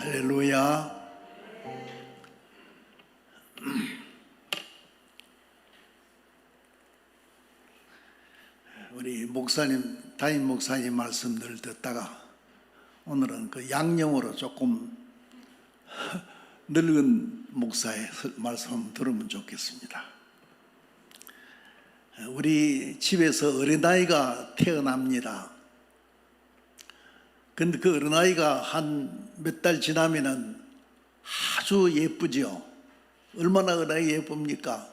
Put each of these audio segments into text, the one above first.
할렐루야. 우리 목사님, 담임 목사님 말씀들 듣다가 오늘은 그 양념으로 조금 늙은 목사의 말씀 들으면 좋겠습니다. 우리 집에서 어린아이가 태어납니다. 근데 그 어린아이가 한 몇 달 지나면은 아주 예쁘죠. 얼마나 어린아이 예쁩니까?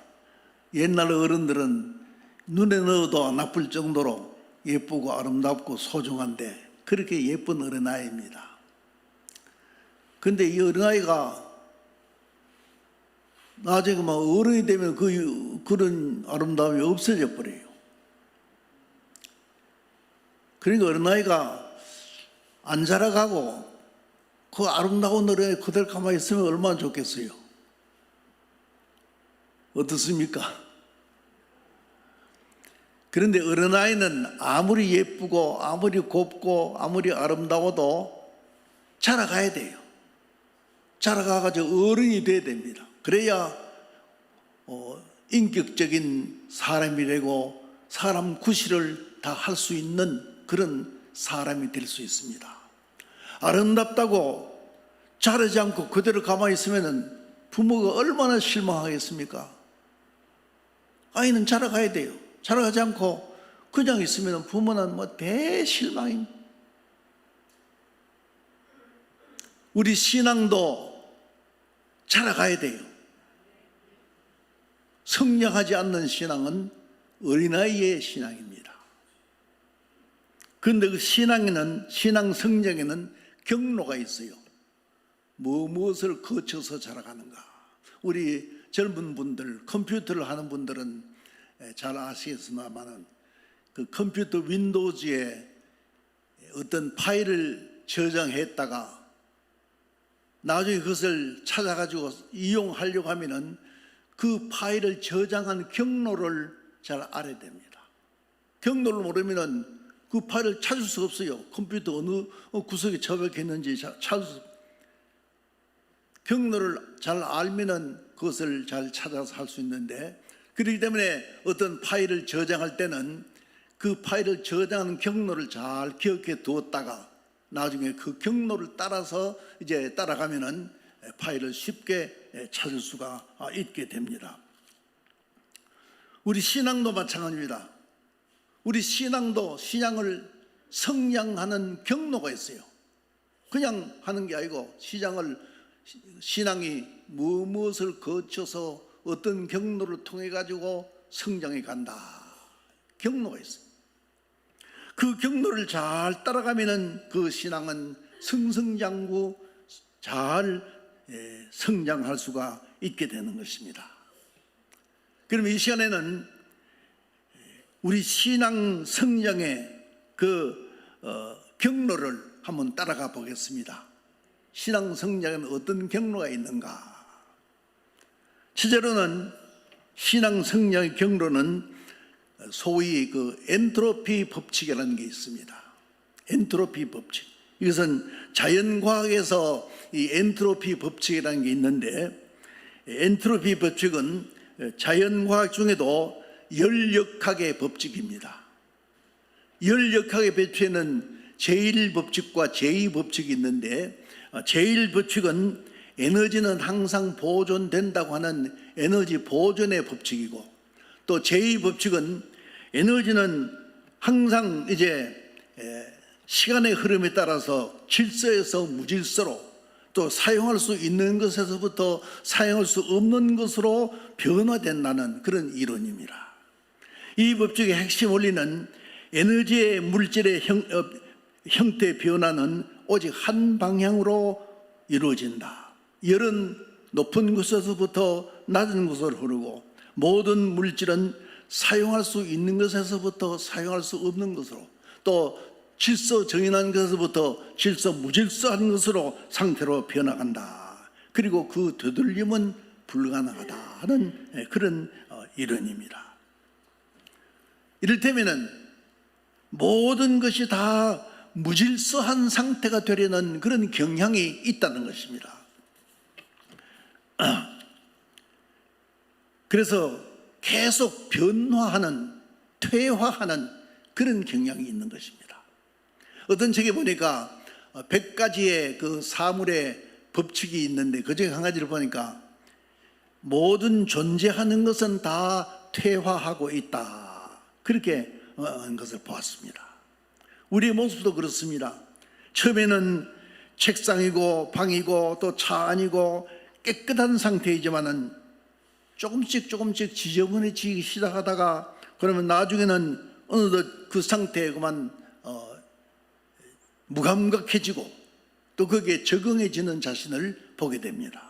옛날 어른들은 눈에 넣어도 안 아플 정도로 예쁘고 아름답고 소중한데 그렇게 예쁜 어린아이입니다. 근데 이 어린아이가 나중에 막 어른이 되면 그런 아름다움이 없어져 버려요. 그러니까 어린아이가 안 자라가고 그 아름다운 어린아이 그대로 가만히 있으면 얼마나 좋겠어요. 어떻습니까? 그런데 어린아이는 아무리 예쁘고 아무리 곱고 아무리 아름다워도 자라가야 돼요. 자라가가지고 어른이 돼야 됩니다. 그래야 인격적인 사람이 되고 사람 구실을 다 할 수 있는 그런 사람이 될 수 있습니다. 아름답다고 자라지 않고 그대로 가만히 있으면 부모가 얼마나 실망하겠습니까? 아이는 자라가야 돼요. 자라가지 않고 그냥 있으면 부모는 뭐 대실망입니다. 우리 신앙도 자라가야 돼요. 성장하지 않는 신앙은 어린아이의 신앙입니다. 그런데 그 신앙 성장에는 경로가 있어요. 무엇을 거쳐서 자라가는가. 우리 젊은 분들, 컴퓨터를 하는 분들은 잘 아시겠습니다만 그 컴퓨터 윈도우즈에 어떤 파일을 저장했다가 나중에 그것을 찾아가지고 이용하려고 하면은 그 파일을 저장한 경로를 잘 알아야 됩니다. 경로를 모르면은 그 파일을 찾을 수 없어요. 컴퓨터 어느 구석에 저장했는지 찾을 수 없어요. 경로를 잘 알면은 그것을 잘 찾아서 할 수 있는데, 그렇기 때문에 어떤 파일을 저장할 때는 그 파일을 저장하는 경로를 잘 기억해 두었다가 나중에 그 경로를 따라서 이제 따라가면은 파일을 쉽게 찾을 수가 있게 됩니다. 우리 신앙도 마찬가지입니다. 우리 신앙을 성장하는 경로가 있어요. 그냥 하는 게 아니고 신앙이 무엇을 거쳐서 어떤 경로를 통해 가지고 성장해 간다. 경로가 있어요. 그 경로를 잘 따라가면은 그 신앙은 승승장구 잘 성장할 수가 있게 되는 것입니다. 그럼 이 시간에는 우리 신앙 성장의 그 경로를 한번 따라가 보겠습니다. 신앙 성장에는 어떤 경로가 있는가? 실제로는 신앙 성장의 경로는 소위 그 엔트로피 법칙이라는 게 있습니다. 엔트로피 법칙. 이것은 자연과학에서 이 엔트로피 법칙이라는 게 있는데, 엔트로피 법칙은 자연과학 중에도 열역학의 법칙입니다. 열역학의 법칙에는 제1법칙과 제2법칙이 있는데, 제1법칙은 에너지는 항상 보존된다고 하는 에너지 보존의 법칙이고, 또 제2법칙은 에너지는 항상 이제 시간의 흐름에 따라서 질서에서 무질서로, 또 사용할 수 있는 것에서부터 사용할 수 없는 것으로 변화된다는 그런 이론입니다. 이 법칙의 핵심 원리는 에너지의 물질의 형태 변화는 오직 한 방향으로 이루어진다. 열은 높은 곳에서부터 낮은 곳으로 흐르고, 모든 물질은 사용할 수 있는 것에서부터 사용할 수 없는 것으로, 또 질서 정연한 것에서부터 질서 무질서한 것으로 상태로 변화간다. 그리고 그 되돌림은 불가능하다 하는 그런 이론입니다. 이를테면은 모든 것이 다 무질서한 상태가 되려는 그런 경향이 있다는 것입니다. 그래서 계속 변화하는, 퇴화하는 그런 경향이 있는 것입니다. 어떤 책에 보니까 100가지의 그 사물의 법칙이 있는데 그 중에 한 가지를 보니까 모든 존재하는 것은 다 퇴화하고 있다, 그렇게 한 것을 보았습니다. 우리의 모습도 그렇습니다. 처음에는 책상이고 방이고 또 차 안이고 깨끗한 상태이지만은 조금씩 지저분해지기 시작하다가 그러면 나중에는 어느덧 그 상태에 그만 무감각해지고 또 거기에 적응해지는 자신을 보게 됩니다.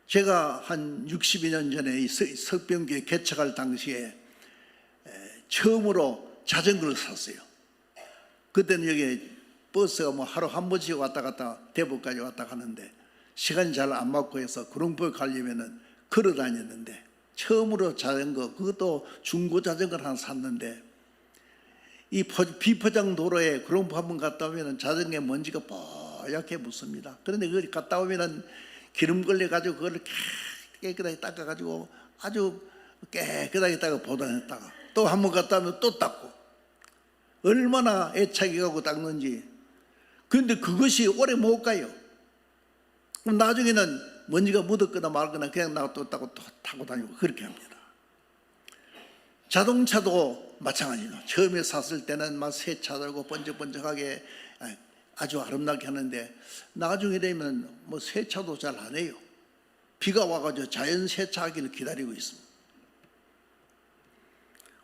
제가 한 62년 전에 이 석병교회 개척할 당시에 처음으로 자전거를 샀어요. 그때는 여기 버스가 뭐 하루 한 번씩 왔다 갔다 대구까지 왔다 가는데 시간이 잘 안 맞고 해서 구룡포에 가려면은 걸어 다녔는데 처음으로 자전거, 그것도 중고 자전거를 하나 샀는데 이 비포장 도로에 구룡포 한번 갔다 오면은 자전거에 먼지가 뽀얗게 묻습니다. 그런데 그걸 갔다 오면은 기름 걸려 가지고 그걸 깨끗하게 닦아 가지고 아주 깨끗하게 닦아 보관했다가 또 한 번 갔다 오면 또 닦고, 얼마나 애착이 가고 닦는지. 그런데 그것이 오래 못 가요. 그럼 나중에는 먼지가 묻었거나 말거나 그냥 놔뒀다고 또 타고 다니고 그렇게 합니다. 자동차도 마찬가지죠. 처음에 샀을 때는 막 새 차들고 번쩍번쩍하게 아주 아름답게 하는데 나중에 되면 뭐 세차도 잘 안 해요. 비가 와가지고 자연 세차하기를 기다리고 있습니다.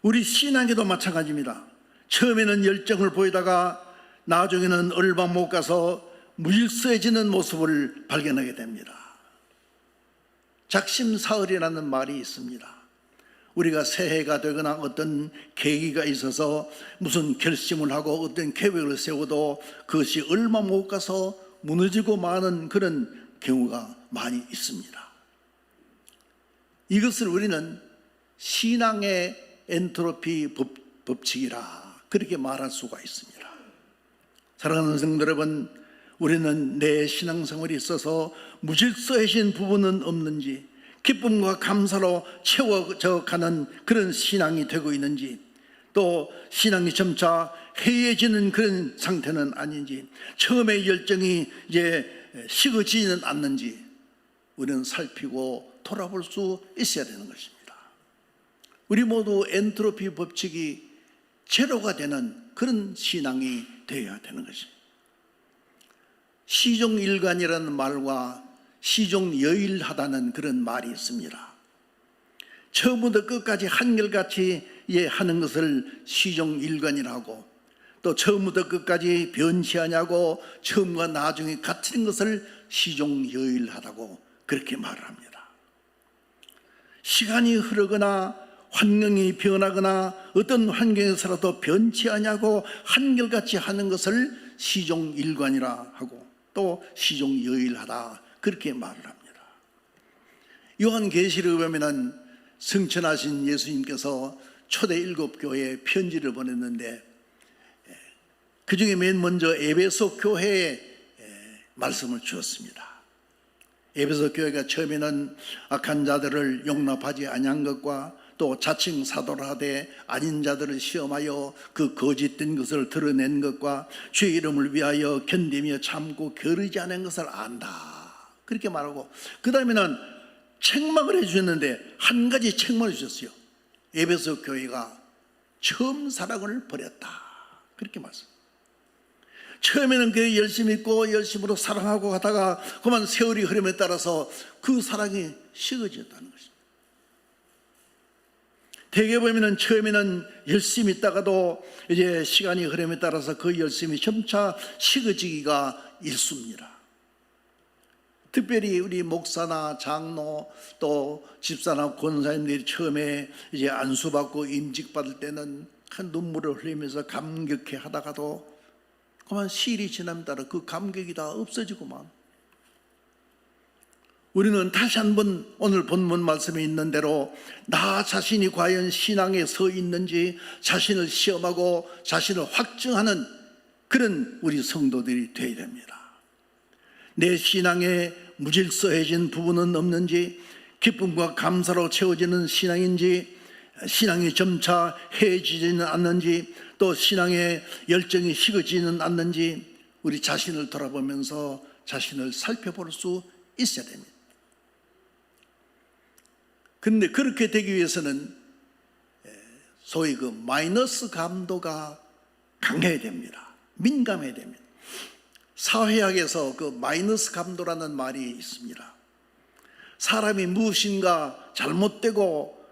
우리 신앙에도 마찬가지입니다. 처음에는 열정을 보이다가 나중에는 얼마 못 가서 무질서해지는 모습을 발견하게 됩니다. 작심사흘이라는 말이 있습니다. 우리가 새해가 되거나 어떤 계기가 있어서 무슨 결심을 하고 어떤 계획을 세워도 그것이 얼마 못 가서 무너지고 마는 그런 경우가 많이 있습니다. 이것을 우리는 신앙의 엔트로피 법칙이라 그렇게 말할 수가 있습니다. 사랑하는 성도 여러분, 우리는 내 신앙생활이 있어서 무질서해진 부분은 없는지, 기쁨과 감사로 채워져 가는 그런 신앙이 되고 있는지, 또 신앙이 점차 해이해지는 그런 상태는 아닌지, 처음의 열정이 이제 식어지지는 않는지 우리는 살피고 돌아볼 수 있어야 되는 것입니다. 우리 모두 엔트로피 법칙이 제로가 되는 그런 신앙이 되어야 되는 것입니다. 시종일관이라는 말과 시종여일하다는 그런 말이 있습니다. 처음부터 끝까지 한결같이 하는 것을 시종일관이라고, 또 처음부터 끝까지 변치하냐고 처음과 나중에 같은 것을 시종여일하다고 그렇게 말을 합니다. 시간이 흐르거나 환경이 변하거나 어떤 환경에서라도 변치하냐고 한결같이 하는 것을 시종일관이라 하고 또 시종여일하다 그렇게 말을 합니다. 요한계시록에 보면은 승천하신 예수님께서 초대 7교회에 편지를 보냈는데 그 중에 맨 먼저 에베소 교회에 말씀을 주었습니다. 에베소 교회가 처음에는 악한 자들을 용납하지 아니한 것과 또 자칭 사도를 하되 아닌 자들을 시험하여 그 거짓된 것을 드러낸 것과 주의 이름을 위하여 견디며 참고 게으르지 않은 것을 안다 그렇게 말하고, 그 다음에는 책망을 해주셨는데 한 가지 책망을 주셨어요. 에베소 교회가 처음 사랑을 버렸다 그렇게 말씀. 처음에는 그 열심히 있고 열심으로 사랑하고 가다가 그만 세월이 흐름에 따라서 그 사랑이 식어졌다는 것입니다. 대개 보면은 처음에는 열심히 있다가도 이제 시간이 흐름에 따라서 그 열심이 점차 식어지기가 일쑤입니다. 특별히 우리 목사나 장로 또 집사나 권사님들이 처음에 이제 안수받고 임직받을 때는 큰 눈물을 흘리면서 감격해 하다가도 그만 시일이 지남에 따라 그 감격이 다 없어지고만, 우리는 다시 한번 오늘 본문 말씀에 있는 대로 나 자신이 과연 신앙에 서 있는지 자신을 시험하고 자신을 확증하는 그런 우리 성도들이 되어야 됩니다. 내 신앙에 무질서해진 부분은 없는지, 기쁨과 감사로 채워지는 신앙인지, 신앙이 점차 해지지는 않는지, 또 신앙의 열정이 식어지는 않는지 우리 자신을 돌아보면서 자신을 살펴볼 수 있어야 됩니다. 그런데 그렇게 되기 위해서는 소위 그 마이너스 감도가 강해야 됩니다. 민감해야 됩니다. 사회학에서 그 마이너스 감도라는 말이 있습니다. 사람이 무엇인가 잘못되고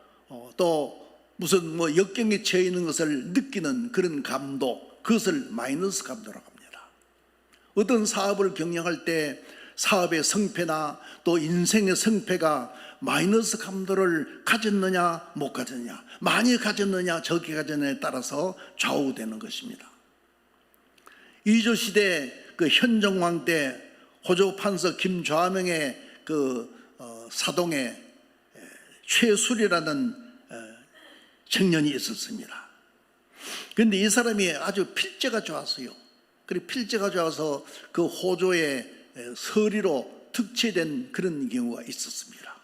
또 무슨 역경에 처해 있는 것을 느끼는 그런 감도, 그것을 마이너스 감도라고 합니다. 어떤 사업을 경영할 때 사업의 성패나 또 인생의 성패가 마이너스 감도를 가졌느냐 못 가졌느냐, 많이 가졌느냐 적게 가졌느냐에 따라서 좌우되는 것입니다. 이조시대 그 현종왕 때 호조 판서 김좌명의 그 사동에 최술이라는 청년이 있었습니다. 그런데 이 사람이 아주 필제가 좋았어요. 그리고 필제가 좋아서 그 호조의 서리로 특채된 그런 경우가 있었습니다.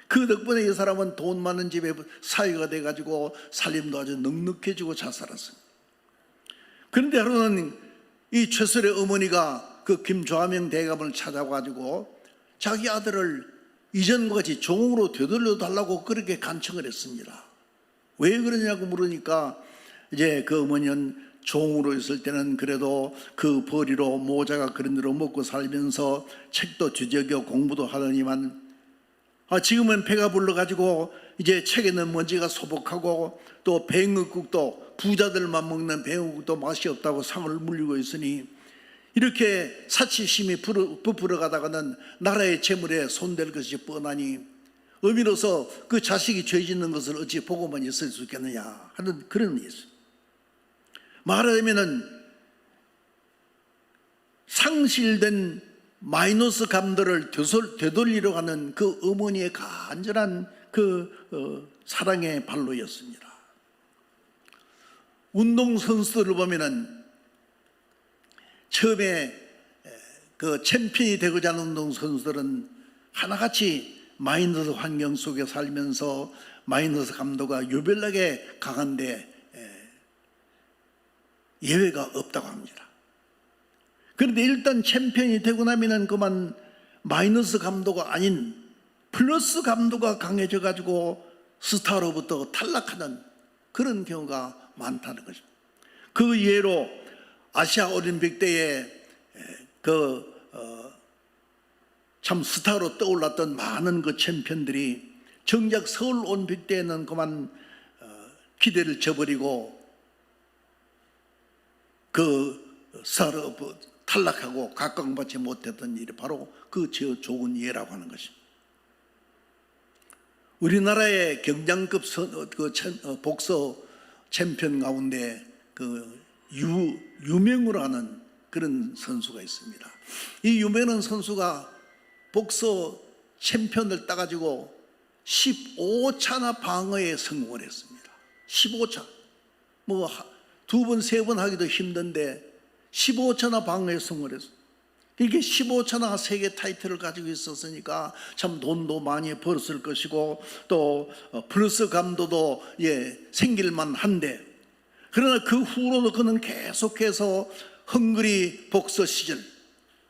그 덕분에 이 사람은 돈 많은 집에 사위가 돼가지고 살림도 아주 넉넉해지고 잘 살았습니다. 그런데 하루는 이 최설의 어머니가 그 김좌명 대감을 찾아가지고 자기 아들을 이전과 같이 종으로 되돌려 달라고 그렇게 간청을 했습니다. 왜 그러냐고 물으니까 이제 그 어머니는 종으로 있을 때는 그래도 그 벌이로 모자가 그런 대로 먹고 살면서 책도 뒤적여 공부도 하더니만 지금은 배가 불러가지고 이제 책에는 먼지가 소복하고 또 뱅어국도 부자들만 먹는 뱅어국도 맛이 없다고 상을 물리고 있으니 이렇게 사치심이 부풀어 가다가는 나라의 재물에 손댈 것이 뻔하니 의미로서 그 자식이 죄 짓는 것을 어찌 보고만 있을 수 있겠느냐 하는 그런 의미 있어요. 말하자면은 상실된 마이너스 감도를 되돌리려고 하는 그 어머니의 간절한 그 사랑의 발로였습니다. 운동선수들을 보면은 처음에 그 챔피언이 되고자 하는 운동선수들은 하나같이 마이너스 환경 속에 살면서 마이너스 감도가 유별나게 강한데 예외가 없다고 합니다. 그런데 일단 챔피언이 되고 나면은 그만 마이너스 감도가 아닌 플러스 감도가 강해져 가지고 스타로부터 탈락하는 그런 경우가 많다는 거죠. 그 예로 아시아 올림픽 때에 참 스타로 떠올랐던 많은 그 챔피언들이 정작 서울 올림픽 때에는 그만 기대를 저버리고 그 스타로 탈락하고 각광받지 못했던 일이 바로 그 좋은 예라고 하는 것입니다. 우리나라의 경장급 복서 챔피언 가운데 그 유명으로 하는 그런 선수가 있습니다. 이 유명한 선수가 복서 챔피언을 따가지고 15차나 방어에 성공을 했습니다. 15차. 뭐 두 번, 세 번 하기도 힘든데 15차나 방어에 성공을 했어요. 이렇게 15차나 세계 타이틀을 가지고 있었으니까 참 돈도 많이 벌었을 것이고 또 플러스 감도도 생길만 한데, 그러나 그 후로도 그는 계속해서 헝그리 복서 시절,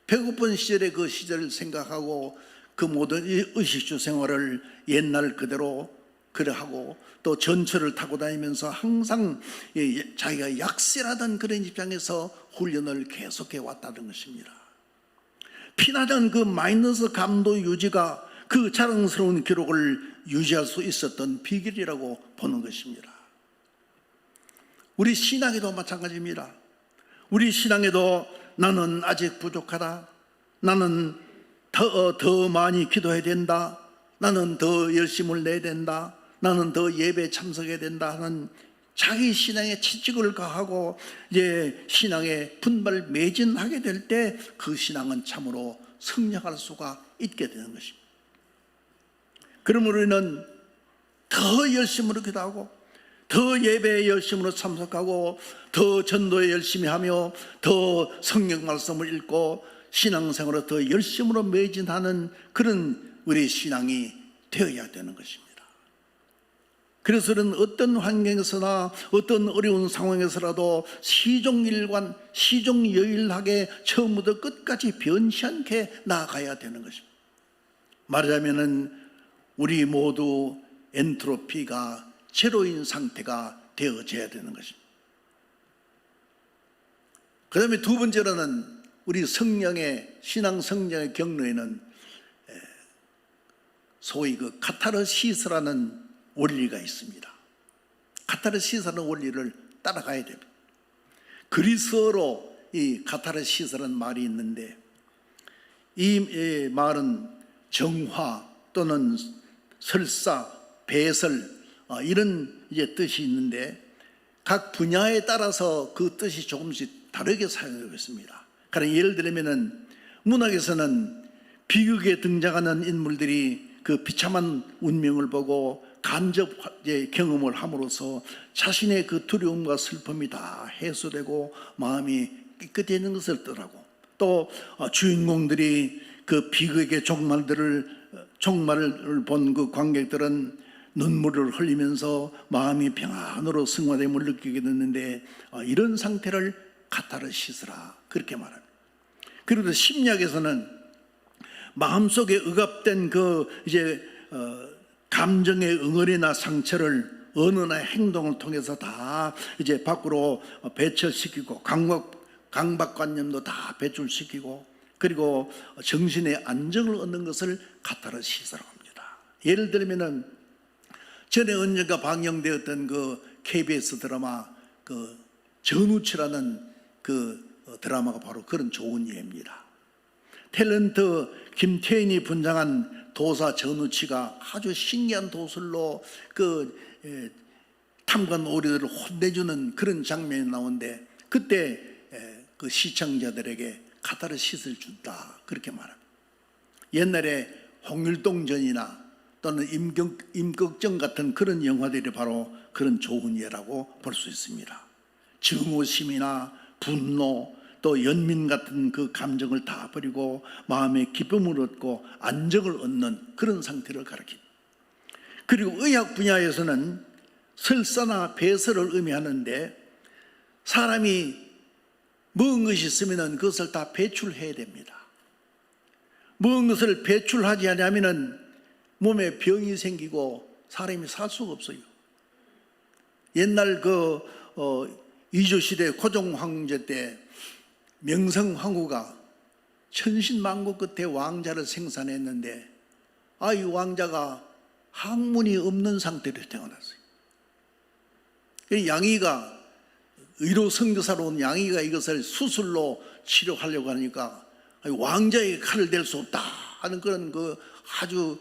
배고픈 시절의 그 시절을 생각하고 그 모든 의식주 생활을 옛날 그대로 그래하고 또 전철을 타고 다니면서 항상 자기가 약세라던 그런 입장에서 훈련을 계속해 왔다는 것입니다. 피나던 그 마이너스 감도 유지가 그 자랑스러운 기록을 유지할 수 있었던 비결이라고 보는 것입니다. 우리 신앙에도 마찬가지입니다. 우리 신앙에도 나는 아직 부족하다, 나는 더 많이 기도해야 된다, 나는 더 열심을 내야 된다, 나는 더 예배에 참석해야 된다 하는 자기 신앙에 채찍을 가하고 이제 신앙에 분발 매진하게 될 때 그 신앙은 참으로 성장할 수가 있게 되는 것입니다. 그러므로 우리는 더 열심으로 기도하고 더 예배에 열심으로 참석하고 더 전도에 열심히 하며 더 성경 말씀을 읽고 신앙생활을 더 열심으로 매진하는 그런 우리 신앙이 되어야 되는 것입니다. 그래서는 어떤 환경에서나 어떤 어려운 상황에서라도 시종일관, 시종여일하게 처음부터 끝까지 변치 않게 나아가야 되는 것입니다. 말하자면은 우리 모두 엔트로피가 제로인 상태가 되어져야 되는 것입니다. 그 다음에 두 번째로는 우리 성령의 신앙 성령의 경로에는 소위 그 카타르시스라는 원리가 있습니다. 카타르시스라는 원리를 따라가야 됩니다. 그리스어로 이 카타르시스라는 말이 있는데 이 말은 정화 또는 설사, 배설 이런 이제 뜻이 있는데 각 분야에 따라서 그 뜻이 조금씩 다르게 사용되고 있습니다. 그러니까 예를 들면은 문학에서는 비극에 등장하는 인물들이 그 비참한 운명을 보고 간접 경험을 함으로써 자신의 그 두려움과 슬픔이 다 해소되고 마음이 깨끗해지는 것을 뜻하고, 또 주인공들이 그 비극의 종말을 본 그 관객들은 눈물을 흘리면서 마음이 평안으로 승화됨을 느끼게 됐는데 이런 상태를 카타르시스라 그렇게 말합니다. 그리고 심리학에서는 마음속에 억압된 그 이제 감정의 응어리나 상처를 언어나 행동을 통해서 다 이제 밖으로 배출시키고 강박관념도 다 배출시키고 그리고 정신의 안정을 얻는 것을 카타르시스라고 합니다. 예를 들면은 전에 언젠가 방영되었던 그 KBS 드라마 그 전우치라는 그 드라마가 바로 그런 좋은 예입니다. 탤런트 김태인이 분장한 도사 전우치가 아주 신기한 도술로 그 탐관 오리들을 혼내주는 그런 장면이 나오는데 그때 그 시청자들에게 카타르시스를 준다 그렇게 말합니다. 옛날에 홍길동전이나 또는 임꺽정 같은 그런 영화들이 바로 그런 좋은 예라고 볼 수 있습니다. 증오심이나 분노 또 연민 같은 그 감정을 다 버리고 마음의 기쁨을 얻고 안정을 얻는 그런 상태를 가리킵니다. 그리고 의학 분야에서는 설사나 배설을 의미하는데 사람이 먹은 것이 있으면 그것을 다 배출해야 됩니다. 먹은 것을 배출하지 않으면 몸에 병이 생기고 사람이 살 수가 없어요. 옛날 그 이조시대 고종 황제 때 명성황후가 천신만고 끝에 왕자를 생산했는데 이 왕자가 학문이 없는 상태로 태어났어요. 양이가 의료 선교사로 온 양이가 이것을 수술로 치료하려고 하니까 왕자의 칼을 댈 수 없다 하는 그런 그 아주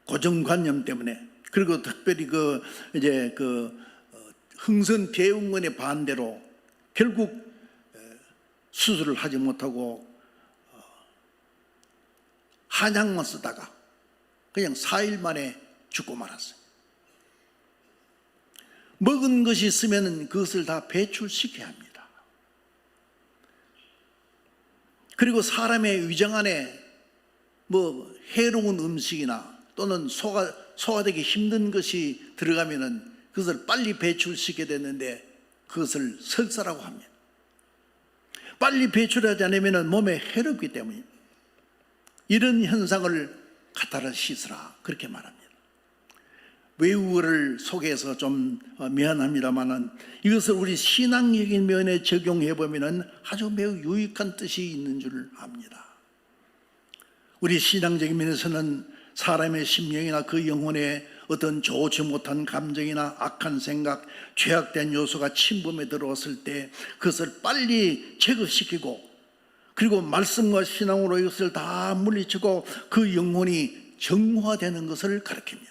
고정관념 때문에, 그리고 특별히 그 이제 그 흥선 대웅원의 반대로 결국 수술을 하지 못하고 한약만 쓰다가 그냥 4일 만에 죽고 말았어요. 먹은 것이 있으면 그것을 다 배출시켜야 합니다. 그리고 사람의 위장 안에 뭐 해로운 음식이나 또는 소화되기 힘든 것이 들어가면은 그것을 빨리 배출시켜야 되는데 그것을 설사라고 합니다. 빨리 배출하지 않으면 몸에 해롭기 때문입니다. 이런 현상을 카타르시스라 그렇게 말합니다. 외국어를 소개해서 좀 미안합니다만은 이것을 우리 신앙적인 면에 적용해 보면은 아주 매우 유익한 뜻이 있는 줄 압니다. 우리 신앙적인 면에서는 사람의 심령이나 그 영혼에 어떤 좋지 못한 감정이나 악한 생각, 죄악된 요소가 침범에 들어왔을 때 그것을 빨리 제거시키고 그리고 말씀과 신앙으로 이것을 다 물리치고 그 영혼이 정화되는 것을 가르칩니다.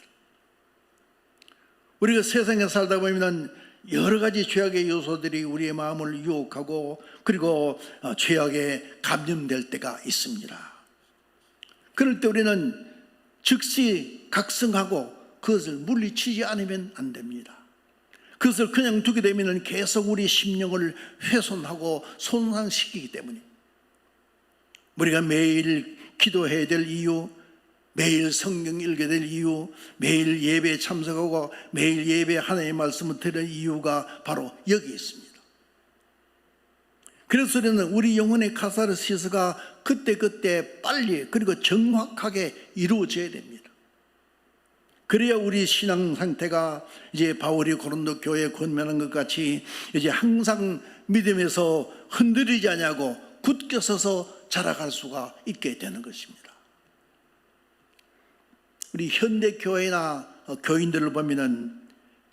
우리가 세상에 살다 보면 여러 가지 죄악의 요소들이 우리의 마음을 유혹하고 그리고 죄악에 감염될 때가 있습니다. 그럴 때 우리는 즉시 각성하고 그것을 물리치지 않으면 안 됩니다. 그것을 그냥 두게 되면 계속 우리 심령을 훼손하고 손상시키기 때문입니다. 우리가 매일 기도해야 될 이유, 매일 성경 읽게 될 이유, 매일 예배에 참석하고 매일 예배에 하나님의 말씀을 들을 이유가 바로 여기 있습니다. 그래서 우리는 우리 영혼의 카타르시스가 그때그때 빨리 그리고 정확하게 이루어져야 됩니다. 그래야 우리 신앙 상태가 이제 바울이 고린도 교회에 권면한 것 같이 이제 항상 믿음에서 흔들리지 않냐고 굳게 서서 자라갈 수가 있게 되는 것입니다. 우리 현대 교회나 교인들을 보면은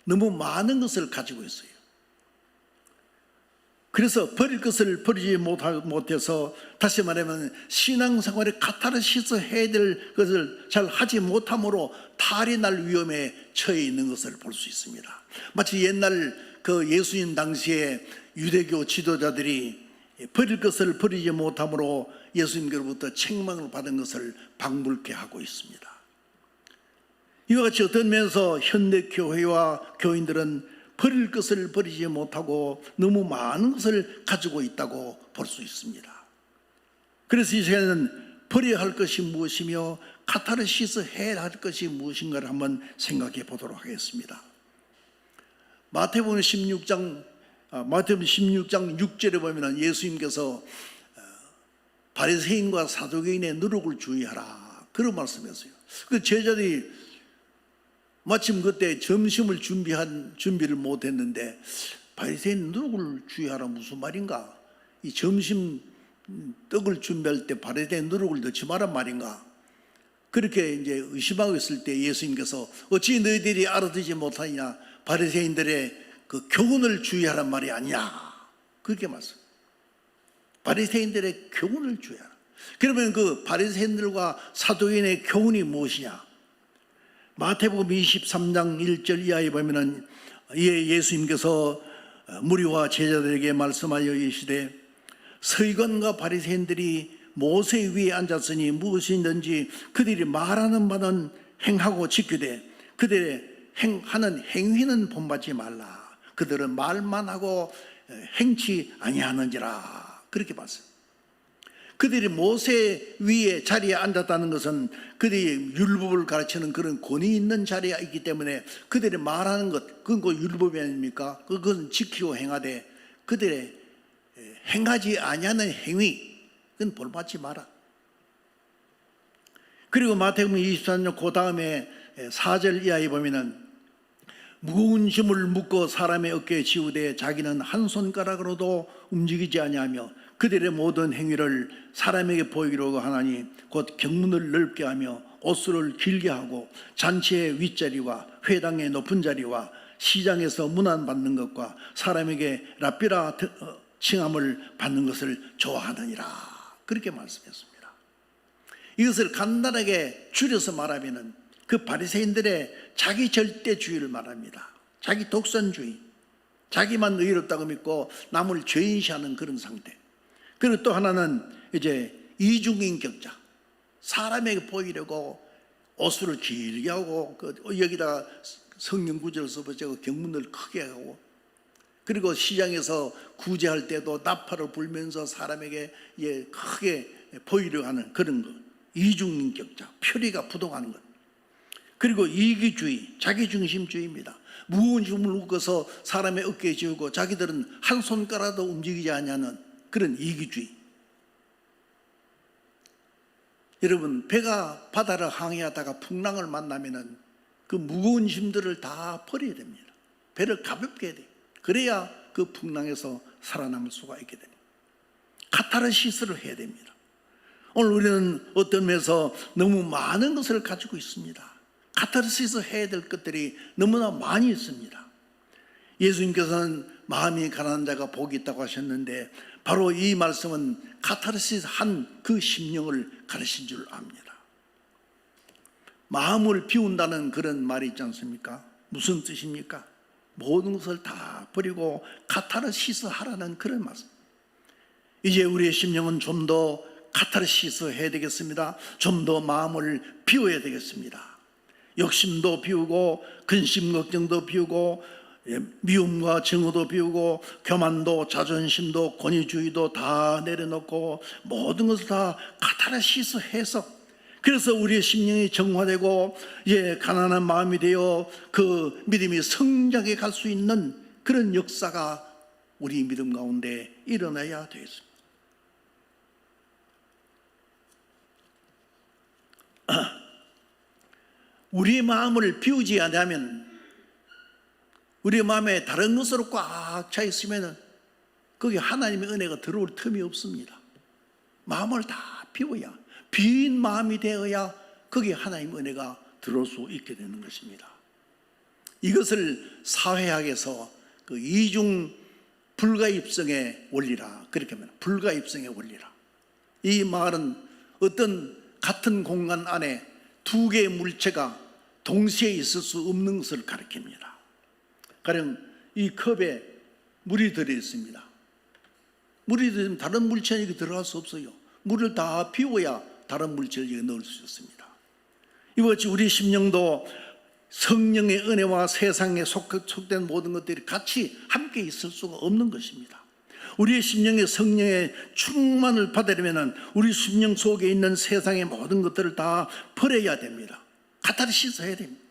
너무 많은 것을 가지고 있어요. 그래서 버릴 것을 버리지 못해서 다시 말하면 신앙생활에 카타르시스 해야 될 것을 잘 하지 못함으로 탈이 날 위험에 처해 있는 것을 볼 수 있습니다. 마치 옛날 그 예수님 당시에 유대교 지도자들이 버릴 것을 버리지 못함으로 예수님께로부터 책망을 받은 것을 방불케 하고 있습니다. 이와 같이 어떤 면에서 현대 교회와 교인들은 버릴 것을 버리지 못하고 너무 많은 것을 가지고 있다고 볼 수 있습니다. 그래서 이 시간에는 버려야 할 것이 무엇이며 카타르시스 해야 할 것이 무엇인가를 한번 생각해 보도록 하겠습니다. 마태복음 16장 6절에 보면 예수님께서 바리새인과 사두개인의 누룩을 주의하라 그런 말씀했어요. 그 제자들이 마침 그때 점심을 준비를 못했는데 바리새인 누룩을 주의하라 무슨 말인가? 이 점심 떡을 준비할 때 바리새인 누룩을 넣지 말란 말인가? 그렇게 이제 의심하고 있을 때 예수님께서 어찌 너희들이 알아듣지 못하냐? 바리새인들의 그 교훈을 주의하란 말이 아니냐? 그렇게 말씀. 바리새인들의 교훈을 주의하라. 그러면 그 바리새인들과 사두개인의 교훈이 무엇이냐? 마태복음 23장 1절 이하에 보면은 이에 예수님께서 무리와 제자들에게 말씀하여 이르시되 서기관과 바리새인들이 모세 위에 앉았으니 무엇이든지 그들이 말하는 바는 행하고 지키되 그들의 하는 행위는 본받지 말라. 그들은 말만 하고 행치 아니하는지라. 그렇게 봤어요. 그들이 모세 위에 자리에 앉았다는 것은 그들이 율법을 가르치는 그런 권위 있는 자리에 있기 때문에 그들이 말하는 것, 그건 그 율법이 아닙니까? 그건 지키고 행하되 그들의 행하지 아니하는 행위, 그건 벌받지 마라. 그리고 마태복음 23장 그 다음에 4절 이하에 보면은 무거운 짐을 묶어 사람의 어깨에 지우되 자기는 한 손가락으로도 움직이지 아니하며 그들의 모든 행위를 사람에게 보이기로 하나니 곧 경문을 넓게 하며 옷수를 길게 하고 잔치의 윗자리와 회당의 높은 자리와 시장에서 문안받는 것과 사람에게 랍비라 칭함을 받는 것을 좋아하느니라. 그렇게 말씀했습니다. 이것을 간단하게 줄여서 말하면 그 바리새인들의 자기 절대주의를 말합니다. 자기 독선주의, 자기만 의롭다고 믿고 남을 죄인시하는 그런 상태. 그리고 또 하나는 이제 이중인격자, 사람에게 보이려고 옷을 길게 하고 여기다가 성경 구절을 써보자고 경문을 크게 하고 그리고 시장에서 구제할 때도 나팔을 불면서 사람에게 크게 보이려 하는 그런 것, 이중인격자, 표리가 부동하는 것. 그리고 이기주의, 자기중심주의입니다. 무거운 짐을 묶어서 사람의 어깨에 지우고 자기들은 한 손가락도 움직이지 않냐는 그런 이기주의. 여러분, 배가 바다를 항해하다가 풍랑을 만나면은 그 무거운 짐들을 다 버려야 됩니다. 배를 가볍게 해야 돼요. 그래야 그 풍랑에서 살아남을 수가 있게 됩니다. 카타르시스를 해야 됩니다. 오늘 우리는 어떤 면에서 너무 많은 것을 가지고 있습니다. 카타르시스 해야 될 것들이 너무나 많이 있습니다. 예수님께서는 마음이 가난한 자가 복이 있다고 하셨는데 바로 이 말씀은 카타르시스 한 그 심령을 가르친 줄 압니다. 마음을 비운다는 그런 말이 있지 않습니까? 무슨 뜻입니까? 모든 것을 다 버리고 카타르시스 하라는 그런 말씀. 이제 우리의 심령은 좀 더 카타르시스 해야 되겠습니다. 좀 더 마음을 비워야 되겠습니다. 욕심도 비우고 근심 걱정도 비우고 미움과 증오도 비우고 교만도 자존심도 권위주의도 다 내려놓고 모든 것을 다 카타르시스 해서, 그래서 우리의 심령이 정화되고 가난한 마음이 되어 그 믿음이 성장해 갈 수 있는 그런 역사가 우리 믿음 가운데 일어나야 되겠습니다. 우리의 마음을 비우지 않으면, 우리의 마음에 다른 것으로 꽉 차 있으면 거기 하나님의 은혜가 들어올 틈이 없습니다. 마음을 다 비워야, 빈 마음이 되어야 거기에 하나님의 은혜가 들어올 수 있게 되는 것입니다. 이것을 사회학에서 그 이중 불가입성의 원리라 그렇게 말합니다. 불가입성의 원리라. 이 말은 어떤 같은 공간 안에 두 개의 물체가 동시에 있을 수 없는 것을 가리킵니다. 가령 이 컵에 물이 들어있습니다. 물이 들어있으면 다른 물체는 들어갈 수 없어요. 물을 다 비워야 다른 물질을 넣을 수 있습니다. 이와 같이 우리 심령도 성령의 은혜와 세상에 속된 모든 것들이 같이 함께 있을 수가 없는 것입니다. 우리의 심령의 성령의 충만을 받으려면 우리 심령 속에 있는 세상의 모든 것들을 다 버려야 됩니다. 카타르시스 해야 됩니다.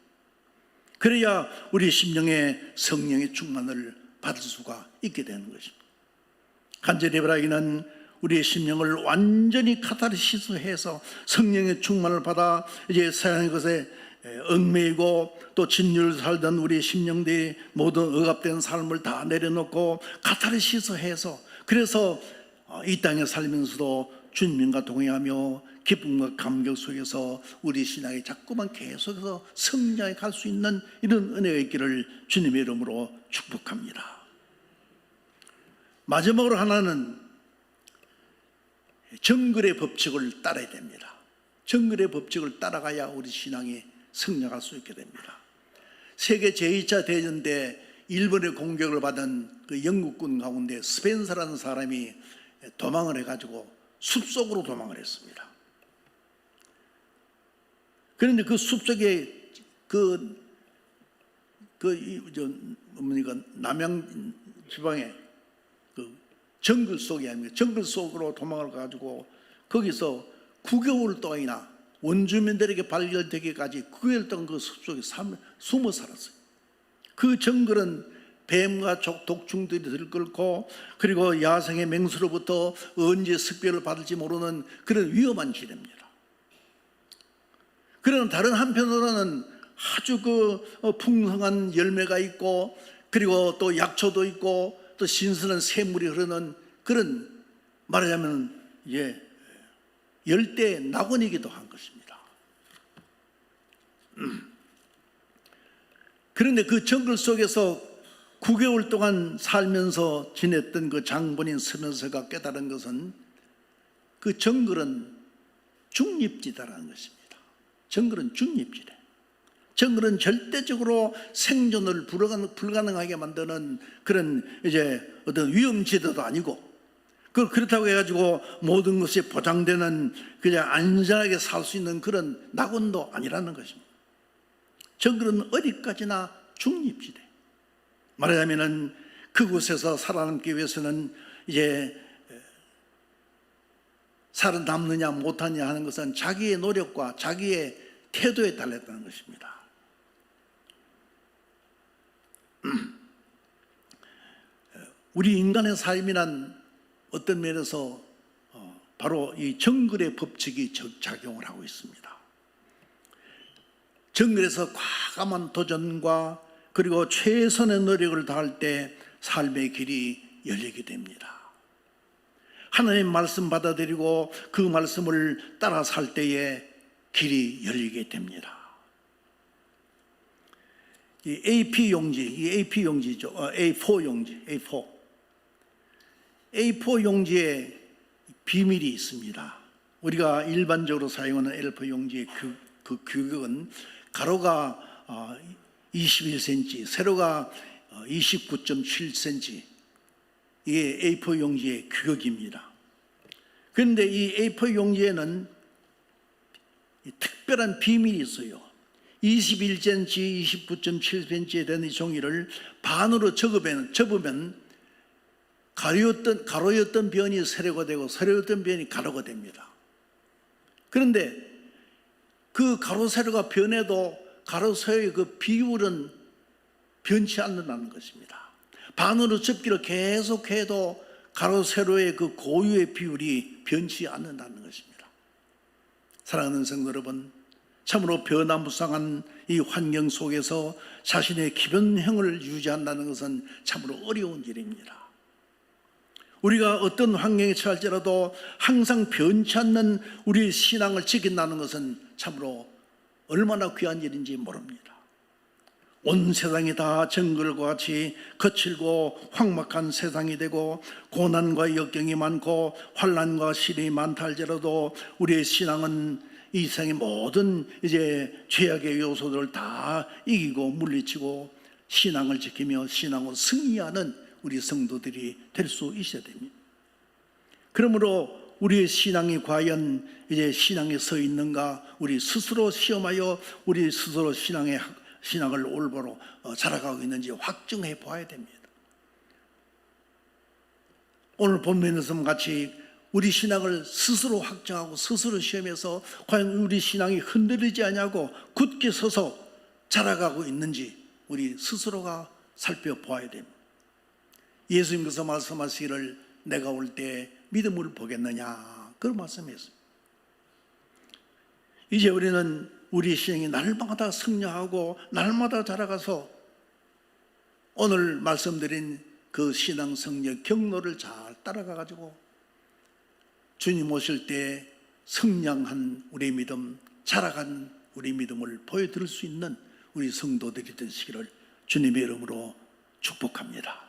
그래야 우리 심령의 성령의 충만을 받을 수가 있게 되는 것입니다. 간절히 바라기는 우리의 심령을 완전히 카타르시스해서 성령의 충만을 받아 이제 세상의 것에 얽매이고 또 진리를 살던 우리의 심령들이 모든 억압된 삶을 다 내려놓고 카타르시스해서, 그래서 이 땅에 살면서도 주님과 동행하며 기쁨과 감격 속에서 우리 신앙이 자꾸만 계속해서 성장해 갈 수 있는 이런 은혜가 있기를 주님의 이름으로 축복합니다. 마지막으로 하나는 정글의 법칙을 따라야 됩니다. 정글의 법칙을 따라가야 우리 신앙이 성장할 수 있게 됩니다. 세계 제2차 대전 때 일본의 공격을 받은 그 영국군 가운데 스펜서라는 사람이 도망을 해가지고 숲속으로 도망을 했습니다. 그런데 그 숲속에 남양 지방에 그 정글 속이 아닙니까? 정글 속으로 도망을 가지고 거기서 9개월 동안이나 원주민들에게 발견되기까지 9개월 동안 그 숲속에 숨어 살았어요. 그 정글은 뱀과 독충들이 들끓고 그리고 야생의 맹수로부터 언제 습격을 받을지 모르는 그런 위험한 지대입니다. 그러나 다른 한편으로는 아주 풍성한 열매가 있고 그리고 또 약초도 있고 또 신선한 샘물이 흐르는 그런, 말하자면 열대 낙원이기도 한 것입니다. 그런데 그 정글 속에서 9개월 동안 살면서 지냈던 그 장본인 스면서가 깨달은 것은 그 정글은 중립지대라는 것입니다. 정글은 중립지대. 정글은 절대적으로 생존을 불가능하게 만드는 그런 어떤 위험지대도 아니고, 그렇다고 해가지고 모든 것이 보장되는 그냥 안전하게 살 수 있는 그런 낙원도 아니라는 것입니다. 정글은 어디까지나 중립지대. 말하자면은 그곳에서 살아남기 위해서는 살아남느냐 못하느냐 하는 것은 자기의 노력과 자기의 태도에 달렸다는 것입니다. 우리 인간의 삶이란 어떤 면에서 바로 이 정글의 법칙이 작용을 하고 있습니다. 정글에서 과감한 도전과 그리고 최선의 노력을 다할 때 삶의 길이 열리게 됩니다. 하나님 말씀 받아들이고 그 말씀을 따라 살 때에 길이 열리게 됩니다. 이 AP 용지죠. A4 용지, A4 용지에 비밀이 있습니다. 우리가 일반적으로 사용하는 A4 용지의 그 규격은 가로가 21cm, 세로가 29.7cm, 이게 A4 용지의 규격입니다. 그런데 이 A4 용지에는 특별한 비밀이 있어요. 21cm, 29.7cm에 되는 이 종이를 반으로 접으면 가로였던 변이 세로가 되고 세로였던 변이 가로가 됩니다. 그런데 그 가로 세로가 변해도 가로 세로의 그 비율은 변치 않는다는 것입니다. 반으로 접기를 계속해도 가로 세로의 그 고유의 비율이 변치 않는다는 것입니다. 사랑하는 성도 여러분, 참으로 변화무쌍한 이 환경 속에서 자신의 기본형을 유지한다는 것은 참으로 어려운 일입니다. 우리가 어떤 환경에 처할지라도 항상 변치 않는 우리의 신앙을 지킨다는 것은 참으로 얼마나 귀한 일인지 모릅니다. 온 세상이 다 정글과 같이 거칠고 황막한 세상이 되고 고난과 역경이 많고 환난과 시련이 많다 할지라도 우리의 신앙은 이 세상의 모든 죄악의 요소들을 다 이기고 물리치고 신앙을 지키며 신앙으로 승리하는 우리 성도들이 될 수 있어야 됩니다. 그러므로 우리의 신앙이 과연 신앙에 서 있는가, 우리 스스로 시험하여 우리 스스로 신앙을 올바로 살아가고 있는지 확증해 봐야 됩니다. 오늘 본문에서 같이 우리 신앙을 스스로 확정하고 스스로 시험해서 과연 우리 신앙이 흔들리지 않냐고 굳게 서서 자라가고 있는지 우리 스스로가 살펴보아야 됩니다. 예수님께서 말씀하시기를 내가 올 때 믿음을 보겠느냐, 그런 말씀이었습니다. 이제 우리는 우리 신앙이 날마다 성장하고 날마다 자라가서 오늘 말씀드린 그 신앙 성령 경로를 잘 따라가가지고 주님 오실 때 성장한 우리 믿음, 자라간 우리 믿음을 보여드릴 수 있는 우리 성도들이 되시기를 주님의 이름으로 축복합니다.